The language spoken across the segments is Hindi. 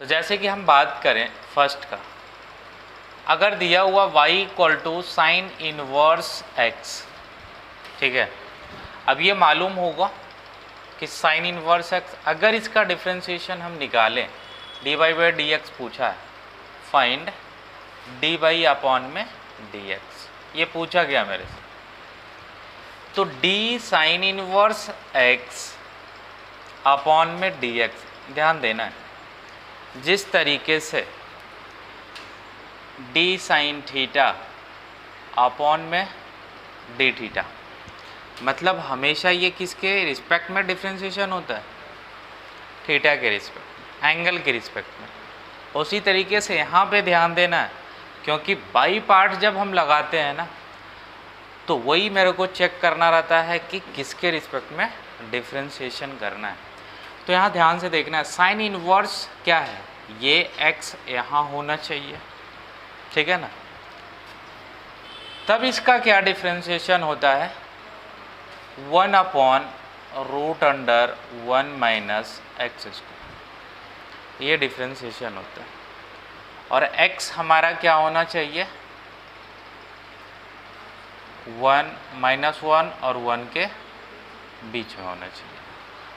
तो जैसे कि हम बात करें फर्स्ट का, अगर दिया हुआ y equal to sine inverse x, ठीक है। अब ये मालूम होगा कि साइन इनवर्स x, अगर इसका डिफ्रेंशिएशन हम निकालें, dy बाई डी एक्स पूछा है, फाइंड dy बाई अपॉन में dx, ये पूछा गया मेरे से। तो d sign inverse x upon में dx, ध्यान देना है, जिस तरीके से d साइन थीटा अपॉन में d थीटा, मतलब हमेशा ये किसके रिस्पेक्ट में डिफ्रेंशिएशन होता है, थीटा के रिस्पेक्ट, एंगल के रिस्पेक्ट में। उसी तरीके से यहाँ पे ध्यान देना है, क्योंकि बाई पार्ट जब हम लगाते हैं ना, तो वही मेरे को चेक करना रहता है कि किसके रिस्पेक्ट में डिफ्रेंशिएशन करना है। तो यहाँ ध्यान से देखना है, साइन इनवर्स क्या है, ये x यहाँ होना चाहिए, ठीक है ना। तब इसका क्या डिफ्रेंशिएशन होता है, 1 upon root under 1 minus x square, ये डिफ्रेंशिएशन होता है। और x हमारा क्या होना चाहिए, 1 माइनस 1 और 1 के बीच में होना चाहिए,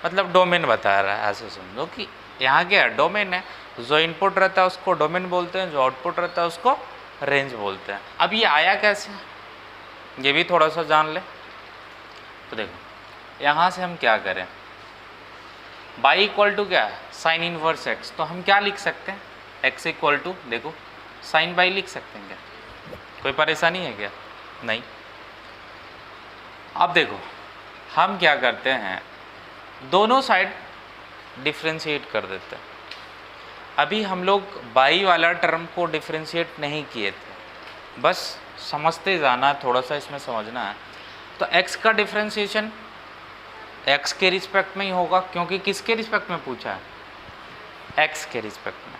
मतलब डोमेन बता रहा है। ऐसे समझो कि यहाँ क्या डोमेन है, जो इनपुट रहता है उसको डोमेन बोलते हैं, जो आउटपुट रहता है उसको रेंज बोलते हैं। अब ये आया कैसे, ये भी थोड़ा सा जान ले। तो देखो यहाँ से हम क्या करें, बाई इक्वल टू क्या है, साइन इनवर्स एक्स, तो हम क्या लिख सकते हैं, एक्स इक्वल टू, देखो साइन बाई लिख सकते हैं क्या, कोई परेशानी है क्या, नहीं। अब देखो हम क्या करते हैं, दोनों साइड डिफ्रेंशिएट कर देते हैं। अभी हम लोग बाई वाला टर्म को डिफ्रेंशिएट नहीं किए थे, बस समझते जाना, थोड़ा सा इसमें समझना है। तो x का डिफ्रेंशिएशन x के रिस्पेक्ट में ही होगा, क्योंकि किसके रिस्पेक्ट में पूछा है, x के रिस्पेक्ट में।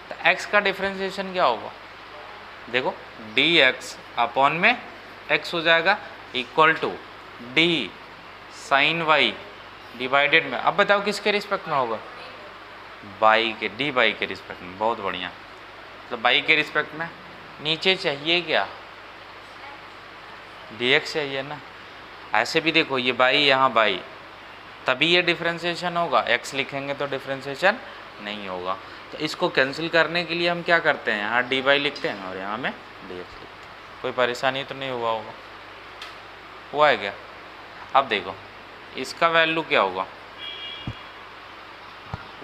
तो x का डिफ्रेंशिएशन क्या होगा, देखो dx अपॉन में x हो जाएगा equal to d sine y divided में, अब बताओ किसके रिस्पेक्ट में होगा, बाई के, डी बाई के रिस्पेक्ट में। बहुत बढ़िया, तो बाई के रिस्पेक्ट में नीचे चाहिए क्या, dx चाहिए ना। ऐसे भी देखो ये बाई यहाँ बाई, तभी ये डिफ्रेंशिएशन होगा, x लिखेंगे तो डिफ्रेंशिएशन नहीं होगा। तो इसको कैंसिल करने के लिए हम क्या करते हैं, यहाँ डी बाई लिखते हैं और यहाँ में dx लिखते हैं। कोई परेशानी तो नहीं हुआ होगा, हुआ है क्या। अब देखो इसका वैल्यू क्या होगा,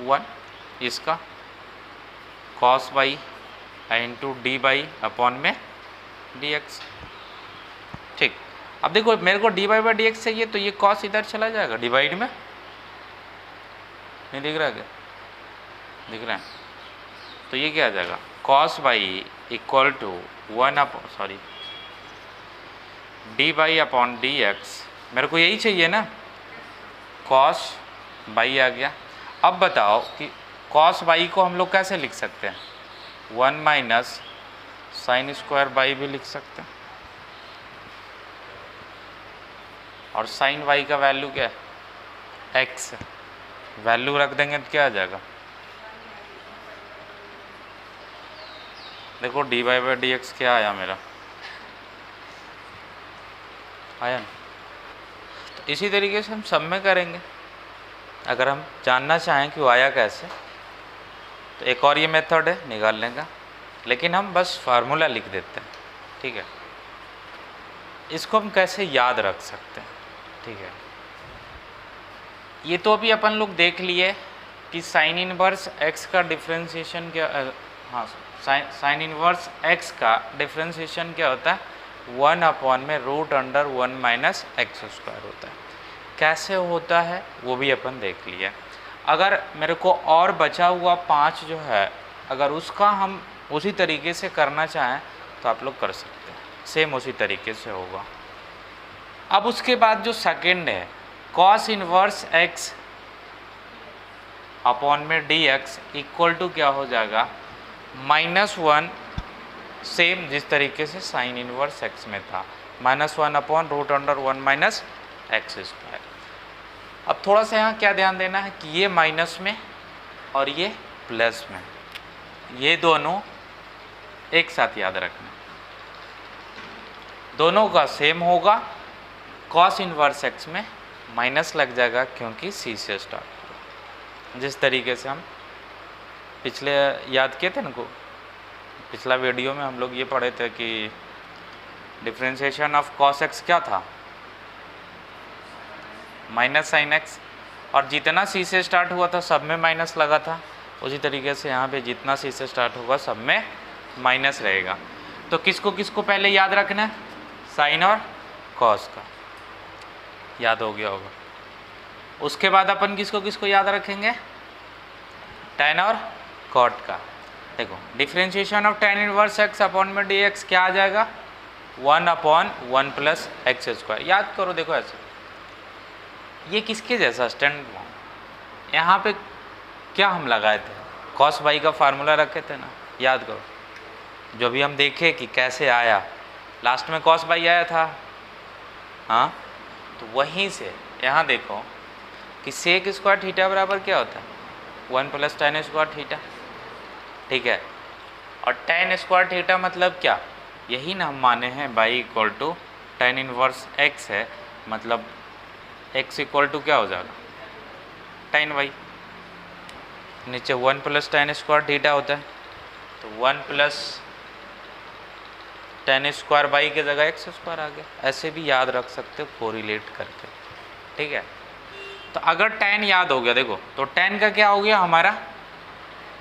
1, इसका cos by into D by upon में dx, ठीक। अब देखो मेरे को डी बाई dx चाहिए, तो ये cos इधर चला जाएगा डिवाइड में, नहीं दिख रहा क्या, दिख रहा है। तो ये क्या आ जाएगा, cos by equal to 1 upon, sorry, d by upon dx, मेरे को यही चाहिए ना, cos बाई आ गया। अब बताओ कि cos बाई को हम लोग कैसे लिख सकते हैं, 1 माइनस साइन स्क्वायर बाई भी लिख सकते हैं, और साइन वाई का वैल्यू क्या है, x, वैल्यू रख देंगे तो क्या आ जाएगा, देखो d y by d x क्या आया मेरा, आया ना। तो इसी तरीके से हम सब में करेंगे, अगर हम जानना चाहें कि वो आया कैसे, तो एक और ये मेथड है निकालने का, लेकिन हम बस फार्मूला लिख देते हैं, ठीक है। इसको हम कैसे याद रख सकते हैं, ठीक है। ये तो अभी अपन लोग देख लिए कि साइन इनवर्स x का डिफ्रेंशिएशन क्या, हाँ साइन इनवर्स x का डिफ्रेंशिएशन क्या होता है, 1 अपॉन में root under 1 minus x square होता है। कैसे होता है वो भी अपन देख लिया। अगर मेरे को और बचा हुआ 5 जो है, अगर उसका हम उसी तरीके से करना चाहें तो आप लोग कर सकते हैं, सेम उसी तरीके से होगा। अब उसके बाद जो सेकंड है, cos इनवर्स x अपॉन में dx इक्वल टू क्या हो जाएगा, -1, सेम जिस तरीके से साइन इनवर्स x में था, -1 upon root under 1 minus x square. अब थोड़ा सा यहाँ क्या ध्यान देना है कि ये माइनस में और ये प्लस में, ये दोनों एक साथ याद रखना, दोनों का सेम होगा, कॉस इनवर्स एक्स में माइनस लग जाएगा क्योंकि सी से स्टार्ट होगा। जिस तरीके से हम पिछले याद किए थे ना को, पिछला वीडियो में हम लोग ये पढ़े थे कि डिफ्रेंशिएशन ऑफ कॉस एक्स क्या था, माइनस साइन एक्स, और जितना सी से स्टार्ट हुआ था सब में माइनस लगा था। उसी तरीके से यहाँ पे जितना सी से स्टार्ट होगा सब में माइनस रहेगा। तो किसको किसको पहले याद रखना है, साइन और कॉस का, याद हो गया होगा। उसके बाद अपन किसको किसको याद रखेंगे, tan और cot का। देखो differentiation of tan inverse x upon में dx क्या आ जाएगा, 1/1 प्लस एक्स स्क्वायर। याद करो, देखो ऐसे ये किसके जैसा स्टैंडर्ड फॉर्म, यहाँ पे क्या हम लगाए थे, cos बाई का फार्मूला रखे थे ना, याद करो। जो भी हम देखे कि कैसे आया, लास्ट में cos बाई आया था, हाँ, तो वहीं से यहाँ देखो कि सेक स्क्वायर थीटा बराबर क्या होता है, 1 प्लस tan स्क्वायर थीटा, ठीक है। और tan स्क्वायर थीटा मतलब क्या, यही ना हम माने हैं by equal to tan inverse x है, मतलब x इक्वल टू क्या हो जाएगा, tan y। नीचे 1 प्लस tan स्क्वायर थीटा होता है, तो 1 प्लस tan स्क्वायर बाई के जगह x स्क्वायर आ गया। ऐसे भी याद रख सकते हो कोरिलेट करके, ठीक है। तो अगर tan याद हो गया, देखो तो tan का क्या हो गया हमारा,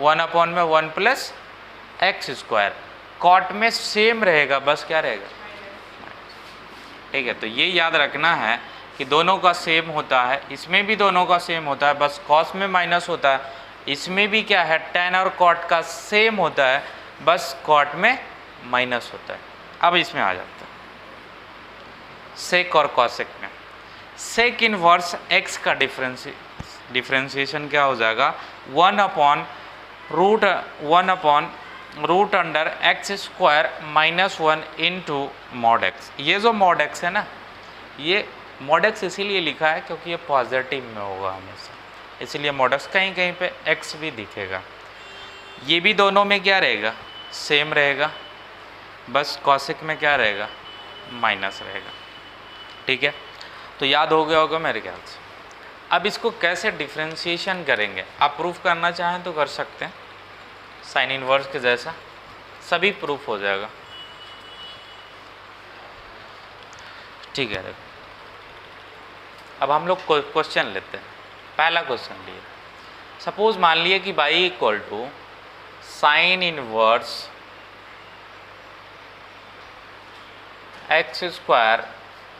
1/1 प्लस एक्स स्क्वायर, कॉट में सेम रहेगा, बस क्या रहेगा, ठीक है। तो ये याद रखना है कि दोनों का सेम होता है, इसमें भी दोनों का सेम होता है, बस कॉस में माइनस होता है, इसमें भी क्या है, tan और कॉट का सेम होता है, बस कॉट में माइनस होता है। अब इसमें आ जाता है सेक और कॉसेक में। सेक इनवर्स x का डिफ्रेंशिएशन क्या हो जाएगा, 1/रूट under x square -1 into mod x. ये जो मॉड एक्स है ना, ये मॉड एक्स इसीलिए लिखा है क्योंकि ये पॉजिटिव में होगा हमेशा, इसीलिए मॉड एक्स कहीं कहीं पे x भी दिखेगा। ये भी दोनों में क्या रहेगा, सेम रहेगा, बस कॉसेक में क्या रहेगा, माइनस रहेगा, ठीक है। तो याद हो गया होगा मेरे ख्याल से। अब इसको कैसे डिफ्रेंशिएशन करेंगे, आप प्रूफ करना चाहें तो कर सकते हैं, साइन इनवर्स के जैसा सभी प्रूफ हो जाएगा, ठीक है। देखो अब हम लोग क्वेश्चन लेते हैं। पहला क्वेश्चन लिए, सपोज मान लिए कि by equal to sine inverse x square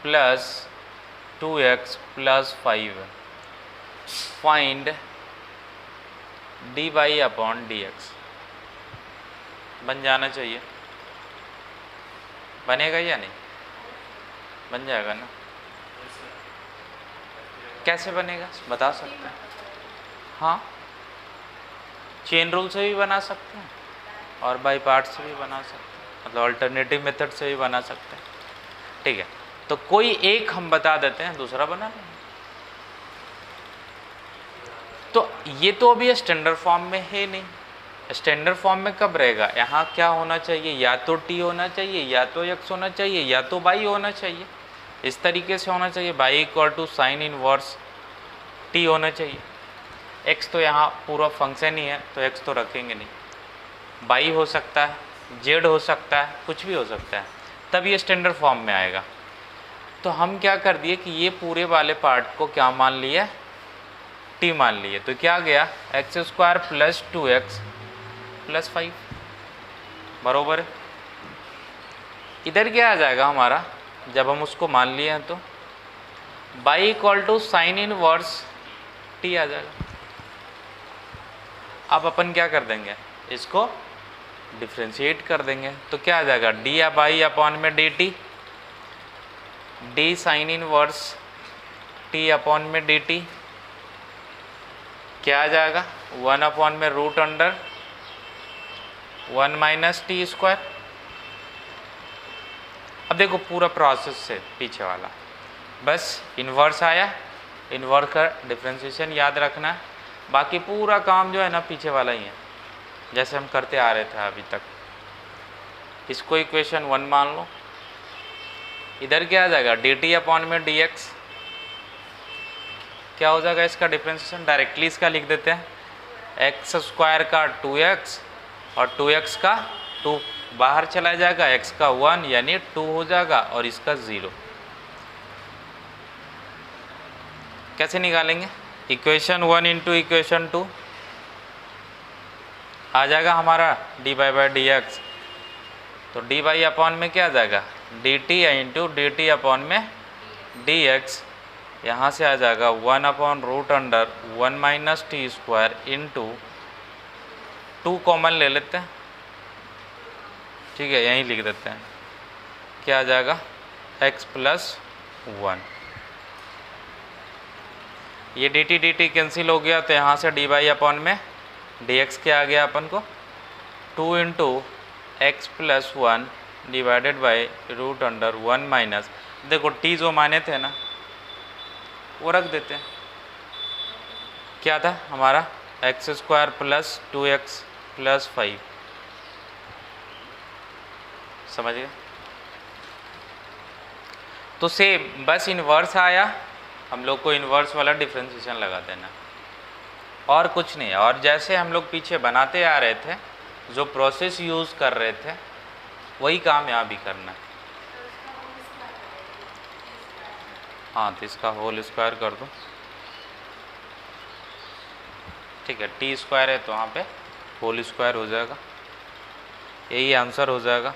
plus 2x plus 5, find dy upon dx। बन जाना चाहिए, बनेगा या नहीं, बन जाएगा ना। कैसे बनेगा बता सकते हैं, हाँ, चेन रूल से भी बना सकते हैं और बाई पार्ट से भी बना सकते हैं, मतलब अल्टरनेटिव मेथड से भी बना सकते हैं, ठीक है। तो कोई एक हम बता देते हैं, दूसरा बना लेंगे। तो ये तो अभी स्टैंडर्ड फॉर्म में है नहीं, स्टैंडर्ड फॉर्म में कब रहेगा, यहाँ क्या होना चाहिए, या तो t होना चाहिए, या तो x होना चाहिए, या तो बाई होना चाहिए। इस तरीके से होना चाहिए, by equal to sine inverse t होना चाहिए। x तो यहाँ पूरा फंक्शन ही है तो x तो रखेंगे नहीं, बाई हो सकता है, z हो सकता है, कुछ भी हो सकता है, तब ये स्टैंडर्ड फॉर्म में आएगा। तो हम क्या कर दिए कि ये पूरे वाले पार्ट को क्या मान लिया, t मान लिए, तो क्या गया x square plus 2x plus 5 बरोबर है। इधर क्या आ जाएगा हमारा, जब हम उसको मान लिए हैं तो by equal to sine inverse t आ जाएगा। अब अपन क्या कर देंगे, इसको डिफ्रेंशिएट कर देंगे, तो क्या आ जाएगा डी बाई अपॉन में dt, d sine inverse t upon में dt क्या आ जाएगा 1 अपॉन में root under 1 minus t square. अब देखो पूरा प्रोसेस से पीछे वाला, बस इन्वर्स आया, इन्वर्स का डिफ्रेंशिएशन याद रखना है, बाकी पूरा काम जो है ना पीछे वाला ही है। जैसे हम करते आ रहे थे अभी तक। इसको इक्वेशन 1 मान लो। इधर क्या आ जाएगा, डी टी अपॉन में डी एक्स क्या हो जाएगा, इसका डिफ्रेंशिएशन डायरेक्टली इसका लिख देते हैं, एक्स स्क्वायर का 2x और 2x का 2 बाहर चला जाएगा, x का 1 यानी 2 हो जाएगा और इसका 0। कैसे निकालेंगे, इक्वेशन 1 इंटू इक्वेशन 2 आ जाएगा हमारा d by by d x. तो डी बाई अपॉन में क्या आ जाएगा, d t into d t upon में डी एक्स, यहाँ से आ जाएगा 1 upon root under 1 minus t square into 2 common ले लेते हैं, ठीक है, यहीं लिख देते हैं, क्या आ जाएगा x प्लस 1। ये डी टी कैंसिल हो गया, तो यहाँ से डी बाई अपॉन में डी एक्स क्या आ गया अपन को, 2 into x plus 1 divided by root under 1 minus, देखो टी जो माने थे ना वो रख देते हैं, क्या था हमारा x square plus 2x plus 5, समझ गए। तो सेम बस इन्वर्स आया, हम लोग को इन्वर्स वाला डिफ्रेंशिएशन लगा देना, और कुछ नहीं। और जैसे हम लोग पीछे बनाते आ रहे थे, जो प्रोसेस यूज़ कर रहे थे वही काम यहाँ भी करना है। हाँ, तो इसका होल स्क्वायर कर दो, ठीक है, टी स्क्वायर है तो वहाँ पे होल स्क्वायर हो जाएगा, यही आंसर हो जाएगा।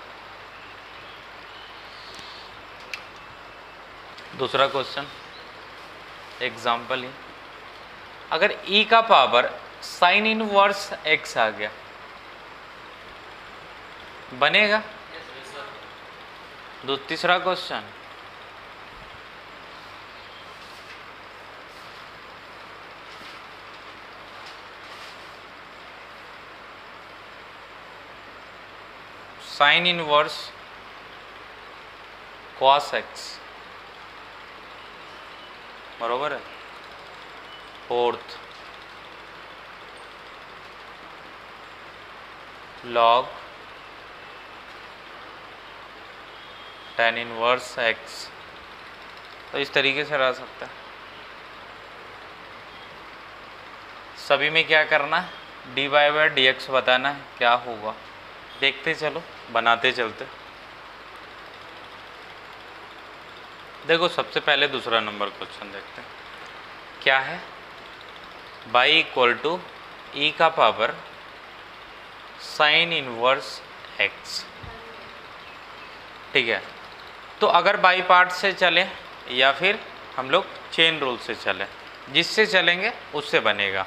दूसरा क्वेश्चन एग्जाम्पल ही, अगर e का पावर साइन इनवर्स x आ गया बनेगा। तीसरा question, sine inverse cos x बरोबर है। Fourth, log tan inverse x, तो इस तरीके से रह सकता है। सभी में क्या करना है, d y by d x बताना है क्या होगा, देखते चलो बनाते चलते। देखो सबसे पहले दूसरा नंबर क्वेश्चन देखते हैं, क्या है, बाई इक्वल टू ई का पावर साइन इनवर्स एक्स, ठीक है। तो अगर बाई पार्ट से चले या फिर हम लोग चेन रूल से चले, जिससे चलेंगे उससे बनेगा।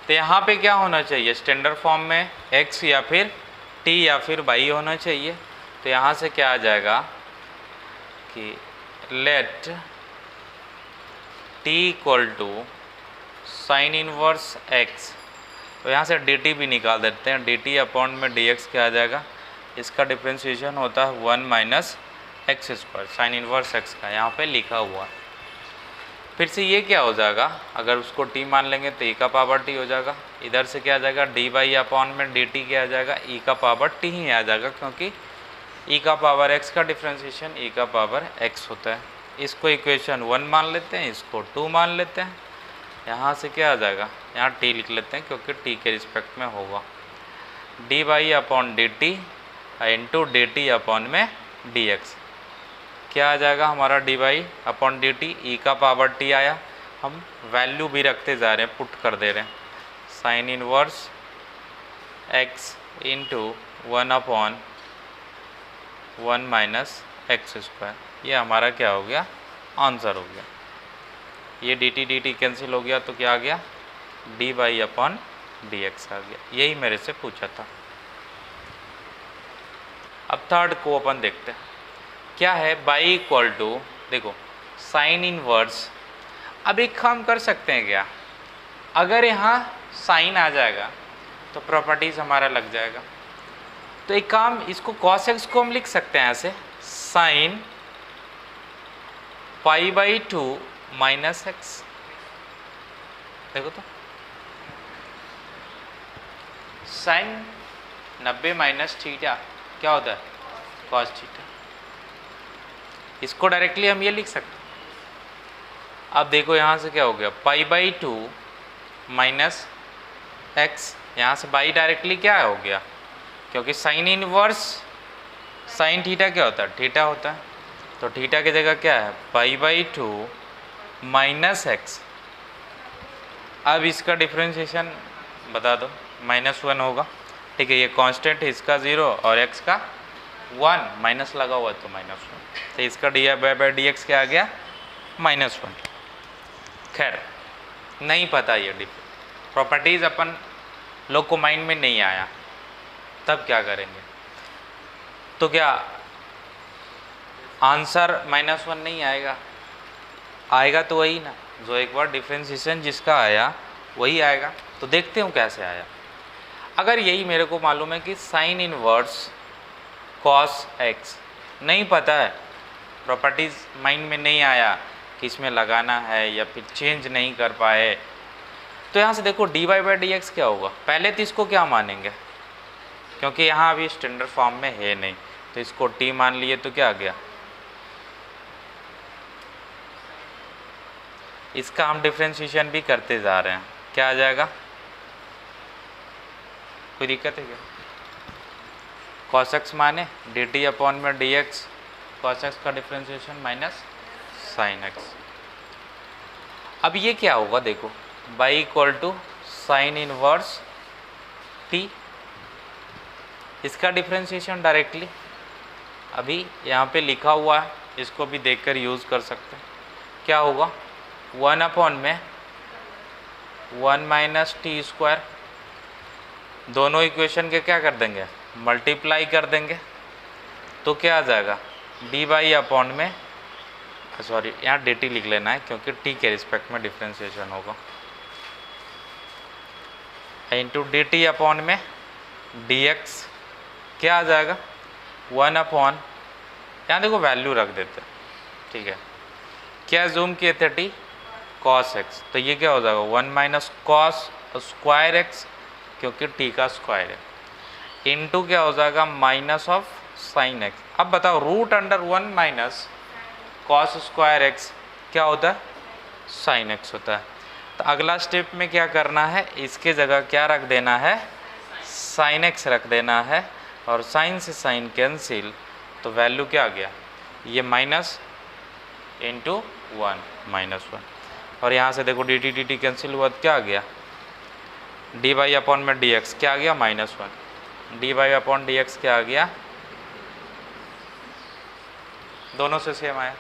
तो यहाँ पे क्या होना चाहिए, स्टैंडर्ड फॉर्म में x या फिर t या फिर बाई होना चाहिए। तो यहाँ से क्या आ जाएगा कि let t equal to sine inverse x, तो यहाँ से dt भी निकाल देते हैं, dt अपॉन में dx क्या आ जाएगा, इसका डिफ्रेंशिएशन होता है 1 minus x square sine inverse x का, यहाँ पे लिखा हुआ। फिर से ये क्या हो जाएगा, अगर उसको t मान लेंगे तो e का पावर t हो जाएगा, इधर से क्या आ जाएगा डी बाई अपॉन में dt क्या आ जाएगा, e का पावर t ही आ जाएगा, क्योंकि e का पावर x का डिफ्रेंशिएशन e का पावर x होता है। इसको इक्वेशन 1 मान लेते हैं, इसको 2 मान लेते हैं, यहाँ से क्या आ जाएगा, यहाँ t लिख लेते हैं क्योंकि t के रिस्पेक्ट में होगा, d by upon d t into d t upon में डी एक्स, क्या आ जाएगा हमारा d by upon d t, e का पावर टी आया, हम वैल्यू भी रखते जा रहे हैं, पुट कर दे रहे हैं, sign inverse x into 1 upon 1 minus x square, ये हमारा क्या हो गया, आंसर हो गया। ये डी टी कैंसिल हो गया, तो क्या आ गया, d by upon d x आ गया, यही मेरे से पूछा था। अब थर्ड को अपन देखते हैं, क्या है, बाई इक्वल टू, देखो साइन इनवर्स, अब एक काम कर सकते हैं क्या, अगर यहाँ साइन आ जाएगा तो प्रॉपर्टीज हमारा लग जाएगा, तो एक काम, इसको कॉस एक्स को हम लिख सकते हैं ऐसे, sine pi by 2 minus x, देखो तो साइन 90 माइनस थीटा क्या होता है? Cos theta. इसको डायरेक्टली हम ये लिख सकते हैं। अब देखो यहाँ से क्या हो गया, π/2 माइनस एक्स, यहाँ से बाई डायरेक्टली क्या हो गया, क्योंकि साइन इनवर्स साइन थीटा क्या होता है? थीटा होता है। तो थीटा की जगह क्या है? π/2 माइनस एक्स। अब इसका डिफ्रेंशिएशन बता दो, -1 होगा। ठीक है, ये कांस्टेंट है, इसका 0 और x का 1, माइनस लगा हुआ तो -1। तो इसका dy/dx क्या आ गया? -1। खैर नहीं पता ये प्रॉपर्टीज़ अपन लोग को माइंड में नहीं आया, तब क्या करेंगे? तो क्या आंसर -1 नहीं आएगा? आएगा तो वही ना, जो एक बार डिफ्रेंशिएशन जिसका आया वही आएगा। तो देखते हूँ कैसे आया। अगर यही मेरे को मालूम है कि साइन इनवर्स कॉस एक्स, नहीं पता है, प्रॉपर्टीज़ माइंड में नहीं आया कि इसमें लगाना है या फिर चेंज नहीं कर पाए, तो यहाँ से देखो dy/dx क्या होगा? पहले तो इसको क्या मानेंगे, क्योंकि यहाँ अभी स्टैंडर्ड फॉर्म में है नहीं, तो इसको t मान लिए तो क्या आ गया? इसका हम डिफ्रेंशिएशन भी करते जा रहे हैं, क्या आ जाएगा? कोई दिक्कत है क्या? cos x माने dt/dx, cos x का डिफ्रेंशिएशन माइनस साइन x। अब ये क्या होगा देखो, y = साइन इनवर्स t, इसका डिफ्रेंशिएशन डायरेक्टली अभी यहाँ पे लिखा हुआ है, इसको भी देखकर यूज़ कर सकते हैं। क्या होगा? 1/1 -t², दोनों इक्वेशन के क्या कर देंगे? मल्टीप्लाई कर देंगे, तो क्या आ जाएगा? dy/, सॉरी यहाँ dt लिख लेना है क्योंकि t के रिस्पेक्ट में डिफ्रेंशिएशन होगा, इंटू dt/dx क्या आ जाएगा? 1/, यहाँ देखो वैल्यू रख देते हैं। ठीक है, क्या जूम किए थे? t cos x, तो ये क्या हो जाएगा? 1 - cos स्क्वायर x, क्योंकि t का स्क्वायर है, इंटू क्या हो जाएगा? - साइन x। अब बताओ √1 - cos स्क्वायर x क्या होता है? साइन x होता है। तो अगला स्टेप में क्या करना है, इसके जगह क्या रख देना है? साइन x रख देना है, और साइन से साइन कैंसिल, तो वैल्यू क्या आ गया? ये माइनस इंटू 1 -1, और यहाँ से देखो dt कैंसिल हुआ तो क्या आ गया? dy/dx क्या आ गया? -1। dy/dx क्या आ गया? दोनों से सेम आया।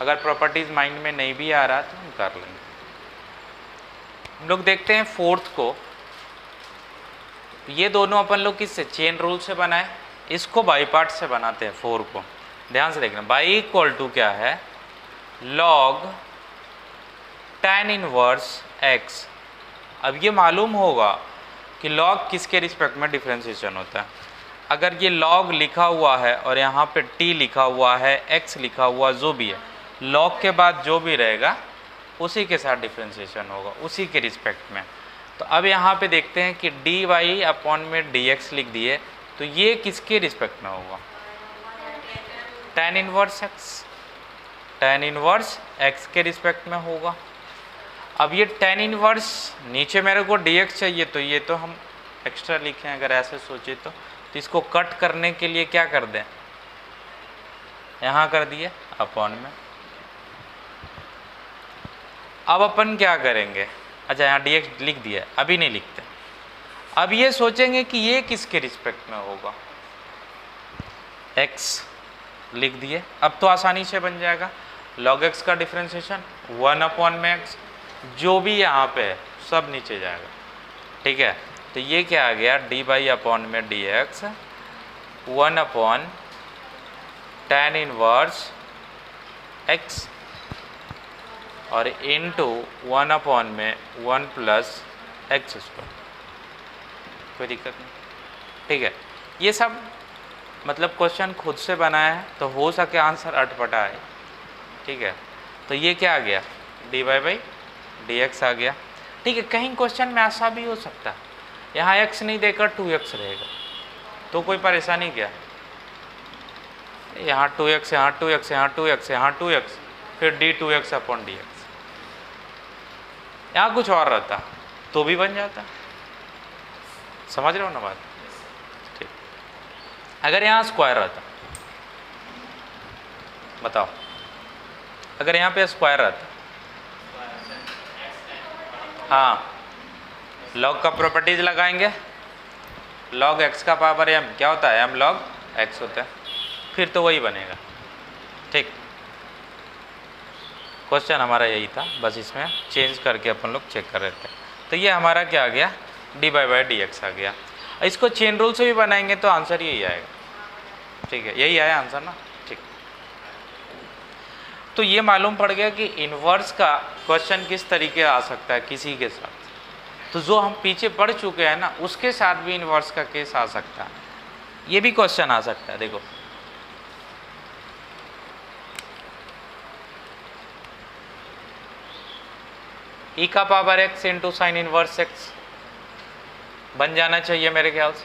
अगर प्रॉपर्टीज़ माइंड में नहीं भी आ रहा तो हम कर लेंगे। हम लोग देखते हैं फोर्थ को। ये दोनों अपन लोग किससे? चेन रूल से बनाए, इसको बाई पार्ट से बनाते हैं 4 को। ध्यान से देखना, बाई = क्या है? log tan inverse x। अब ये मालूम होगा कि log किसके रिस्पेक्ट में डिफ्रेंशिएशन होता है। अगर ये log लिखा हुआ है और यहाँ पे t लिखा हुआ है, x लिखा हुआ, जो भी है, log के बाद जो भी रहेगा उसी के साथ डिफ्रेंशिएशन होगा, उसी के रिस्पेक्ट में। तो अब यहाँ पे देखते हैं कि dy/dx लिख दिए, तो ये किसके रिस्पेक्ट में होगा? tan inverse x, tan inverse x के रिस्पेक्ट में होगा। अब ये tan इनवर्स, नीचे मेरे को dx चाहिए, तो ये तो हम एक्स्ट्रा लिखें अगर ऐसे सोचे तो इसको कट करने के लिए क्या कर दें? यहाँ कर दिए अपॉन में। अब अपन क्या करेंगे? अच्छा यहाँ dx लिख दिया, अभी नहीं लिखते। अब ये सोचेंगे कि ये किसके रिस्पेक्ट में होगा? x लिख दिए। अब तो आसानी से बन जाएगा। log x का डिफ्रेंशिएशन 1/x, जो भी यहाँ पे है सब नीचे जाएगा। ठीक है, तो ये क्या आ गया? dy/dx 1/tan इनवर्स x, और इंटू 1/1 + x²। कोई दिक्कत नहीं। ठीक है, ये सब मतलब क्वेश्चन खुद से बनाया है, तो हो सके आंसर अटपटा है। ठीक है, तो ये क्या आ गया? dy/dx आ गया। ठीक है, कहीं क्वेश्चन में ऐसा भी हो सकता है यहाँ x नहीं देकर 2x रहेगा, तो कोई परेशानी क्या? यहाँ 2x, यहाँ 2x, यहाँ 2x, यहाँ 2x, फिर d2x अपॉन dx। यहाँ कुछ और रहता तो भी बन जाता। समझ रहे हो ना बात? ठीक। अगर यहाँ स्क्वायर रहता, बताओ, अगर यहाँ पे स्क्वायर रहता, हाँ, लॉग का प्रॉपर्टीज लगाएंगे, लॉग x का पावर m क्या होता है? m log x होता है, फिर तो वही बनेगा। ठीक, क्वेश्चन हमारा यही था, बस इसमें चेंज करके अपन लोग चेक कर रहे थे। तो ये हमारा क्या आ गया? dy/dx आ गया। इसको चेन रूल से भी बनाएंगे तो आंसर यही आएगा। ठीक है, यही आया आंसर ना? ठीक, तो ये मालूम पड़ गया कि इन्वर्स का क्वेश्चन किस तरीके आ सकता है किसी के साथ। तो जो हम पीछे पढ़ चुके हैं ना, उसके साथ भी इन्वर्स का केस आ सकता है, ये भी क्वेश्चन आ सकता है। देखो, e का power x into sine inverse x बन जाना चाहिए मेरे ख्याल से।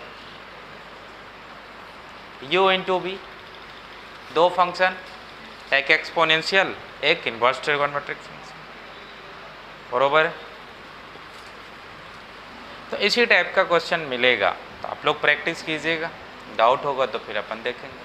u इंटू बी, दो फंक्शन, एक एक्सपोनेंशियल, एक इनवर्स ट्रिगोनोमेट्रिक फंक्शन, बरोबर है? तो इसी टाइप का क्वेश्चन मिलेगा, तो आप लोग प्रैक्टिस कीजिएगा, डाउट होगा तो फिर अपन देखेंगे।